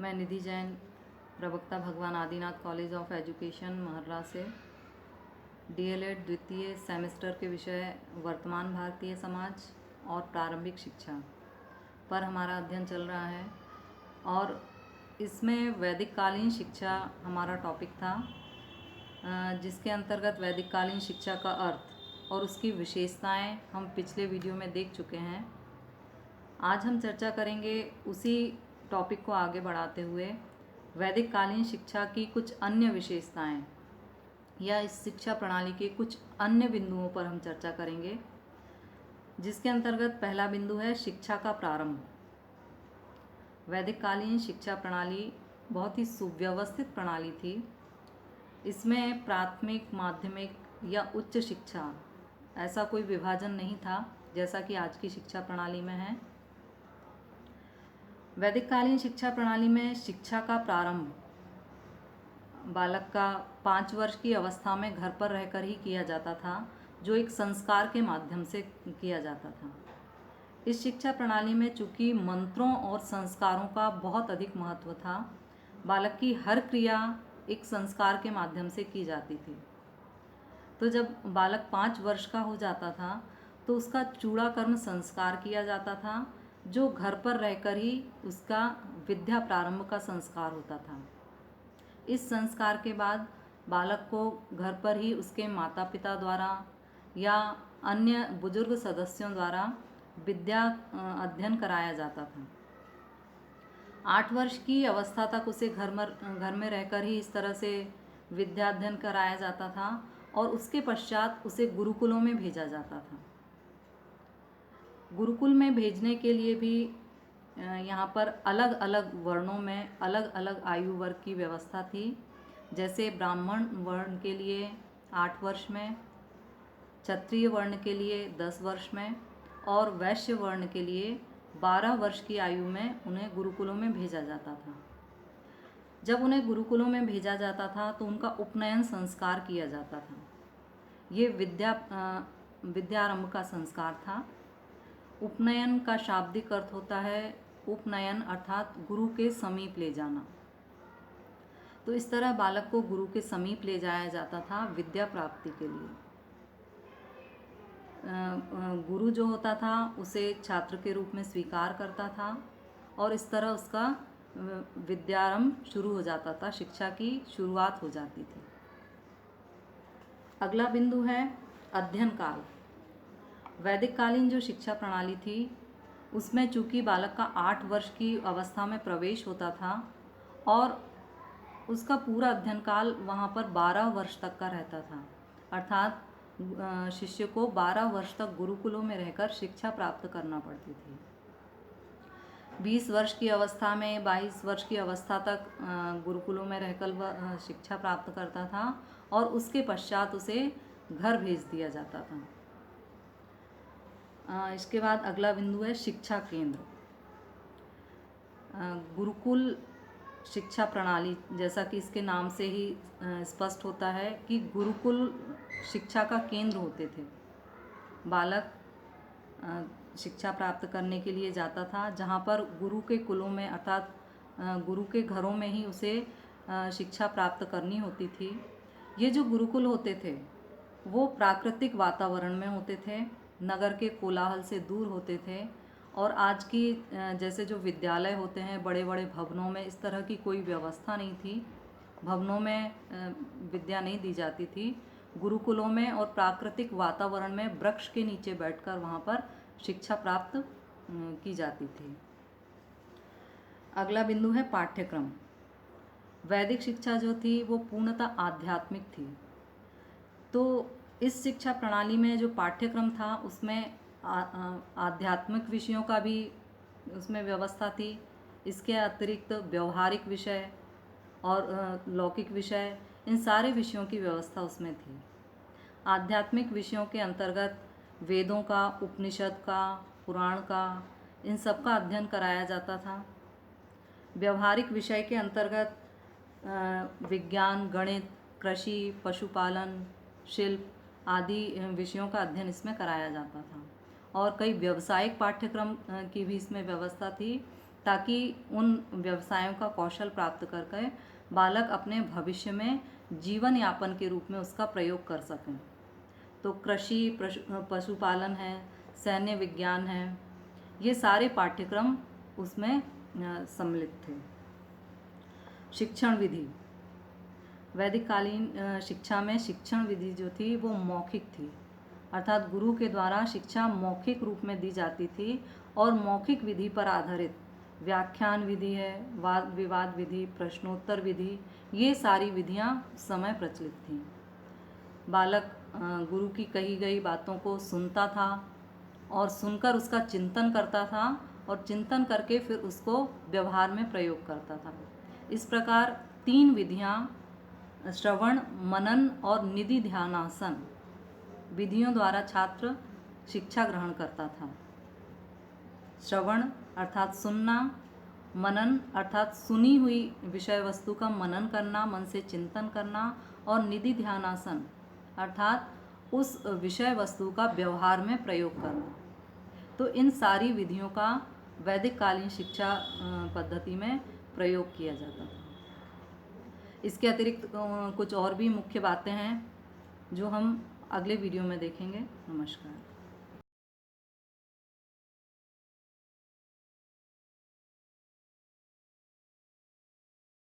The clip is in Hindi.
मैं निधि जैन, प्रवक्ता भगवान आदिनाथ कॉलेज ऑफ एजुकेशन महर्रा से डीएलएड द्वितीय सेमेस्टर के विषय वर्तमान भारतीय समाज और प्रारंभिक शिक्षा पर हमारा अध्ययन चल रहा है और इसमें वैदिक कालीन शिक्षा हमारा टॉपिक था, जिसके अंतर्गत वैदिक कालीन शिक्षा का अर्थ और उसकी विशेषताएं हम पिछले वीडियो में देख चुके हैं। आज हम चर्चा करेंगे उसी टॉपिक को आगे बढ़ाते हुए वैदिक कालीन शिक्षा की कुछ अन्य विशेषताएं या इस शिक्षा प्रणाली के कुछ अन्य बिंदुओं पर हम चर्चा करेंगे, जिसके अंतर्गत पहला बिंदु है शिक्षा का प्रारंभ। वैदिक कालीन शिक्षा प्रणाली बहुत ही सुव्यवस्थित प्रणाली थी। इसमें प्राथमिक, माध्यमिक या उच्च शिक्षा ऐसा कोई विभाजन नहीं था जैसा कि आज की शिक्षा प्रणाली में है। वैदिक कालीन शिक्षा प्रणाली में शिक्षा का प्रारंभ बालक का 5 वर्ष की अवस्था में घर पर रहकर ही किया जाता था, जो एक संस्कार के माध्यम से किया जाता था। इस शिक्षा प्रणाली में चूँकि मंत्रों और संस्कारों का बहुत अधिक महत्व था, बालक की हर क्रिया एक संस्कार के माध्यम से की जाती थी। तो जब बालक 5 वर्ष का हो जाता था तो उसका चूड़ाकर्म संस्कार किया जाता था, जो घर पर रहकर ही उसका विद्या प्रारंभ का संस्कार होता था। इस संस्कार के बाद बालक को घर पर ही उसके माता पिता द्वारा या अन्य बुजुर्ग सदस्यों द्वारा विद्या अध्ययन कराया जाता था। 8 वर्ष की अवस्था तक उसे घर में रहकर ही इस तरह से विद्या अध्ययन कराया जाता था और उसके पश्चात उसे गुरुकुलों में भेजा जाता था। गुरुकुल में भेजने के लिए भी यहाँ पर अलग अलग वर्णों में अलग अलग आयु वर्ग की व्यवस्था थी। जैसे ब्राह्मण वर्ण के लिए 8 वर्ष में, क्षत्रिय वर्ण के लिए 10 वर्ष में और वैश्य वर्ण के लिए 12 वर्ष की आयु में उन्हें गुरुकुलों में भेजा जाता था। जब उन्हें गुरुकुलों में भेजा जाता था तो उनका उपनयन संस्कार किया जाता था। ये विद्यारंभ का संस्कार था। उपनयन का शाब्दिक अर्थ होता है उपनयन, अर्थात गुरु के समीप ले जाना। तो इस तरह बालक को गुरु के समीप ले जाया जाता था विद्या प्राप्ति के लिए। गुरु जो होता था उसे छात्र के रूप में स्वीकार करता था और इस तरह उसका विद्यारंभ शुरू हो जाता था, शिक्षा की शुरुआत हो जाती थी। अगला बिंदु है अध्ययन काल। वैदिक कालीन जो शिक्षा प्रणाली थी उसमें चूँकि बालक का 8 वर्ष की अवस्था में प्रवेश होता था और उसका पूरा अध्ययन काल वहाँ पर 12 वर्ष तक का रहता था, अर्थात शिष्य को 12 वर्ष तक गुरुकुलों में रहकर शिक्षा प्राप्त करना पड़ती थी। 20 वर्ष की अवस्था में 22 वर्ष की अवस्था तक गुरुकुलों में रहकर वह शिक्षा प्राप्त करता था और उसके पश्चात उसे घर भेज दिया जाता था। इसके बाद अगला बिंदु है शिक्षा केंद्र। गुरुकुल शिक्षा प्रणाली, जैसा कि इसके नाम से ही स्पष्ट होता है कि गुरुकुल शिक्षा का केंद्र होते थे। बालक शिक्षा प्राप्त करने के लिए जाता था, जहाँ पर गुरु के कुलों में अर्थात गुरु के घरों में ही उसे शिक्षा प्राप्त करनी होती थी। ये जो गुरुकुल होते थे वो प्राकृतिक वातावरण में होते थे, नगर के कोलाहल से दूर होते थे और आज की जैसे जो विद्यालय होते हैं बड़े बड़े भवनों में, इस तरह की कोई व्यवस्था नहीं थी। भवनों में विद्या नहीं दी जाती थी। गुरुकुलों में और प्राकृतिक वातावरण में वृक्ष के नीचे बैठकर वहाँ पर शिक्षा प्राप्त की जाती थी। अगला बिंदु है पाठ्यक्रम। वैदिक शिक्षा जो थी वो पूर्णतः आध्यात्मिक थी। तो इस शिक्षा प्रणाली में जो पाठ्यक्रम था उसमें आध्यात्मिक विषयों का भी उसमें व्यवस्था थी। इसके अतिरिक्त व्यवहारिक विषय और लौकिक विषय, इन सारे विषयों की व्यवस्था उसमें थी। आध्यात्मिक विषयों के अंतर्गत वेदों का, उपनिषद का, पुराण का, इन सब का अध्ययन कराया जाता था। व्यवहारिक विषय के अंतर्गत विज्ञान, गणित, कृषि, पशुपालन, शिल्प आदि विषयों का अध्ययन इसमें कराया जाता था और कई व्यावसायिक पाठ्यक्रम की भी इसमें व्यवस्था थी, ताकि उन व्यवसायों का कौशल प्राप्त करके बालक अपने भविष्य में जीवन यापन के रूप में उसका प्रयोग कर सकें। तो कृषि, पशुपालन है, सैन्य विज्ञान है, ये सारे पाठ्यक्रम उसमें सम्मिलित थे। शिक्षण विधि, वैदिक कालीन शिक्षा में शिक्षण विधि जो थी वो मौखिक थी, अर्थात गुरु के द्वारा शिक्षा मौखिक रूप में दी जाती थी और मौखिक विधि पर आधारित व्याख्यान विधि है, वाद विवाद विधि, प्रश्नोत्तर विधि, ये सारी विधियां उस समय प्रचलित थीं। बालक गुरु की कही गई बातों को सुनता था और सुनकर उसका चिंतन करता था और चिंतन करके फिर उसको व्यवहार में प्रयोग करता था। इस प्रकार 3 विधियां श्रवण, मनन और निधि ध्यानासन विधियों द्वारा छात्र शिक्षा ग्रहण करता था। श्रवण अर्थात सुनना, मनन अर्थात सुनी हुई विषय वस्तु का मनन करना, मन से चिंतन करना, और निधि ध्यानासन अर्थात उस विषय वस्तु का व्यवहार में प्रयोग करना। तो इन सारी विधियों का वैदिक कालीन शिक्षा पद्धति में प्रयोग किया जाता था। इसके अतिरिक्त कुछ और भी मुख्य बातें हैं जो हम अगले वीडियो में देखेंगे। नमस्कार।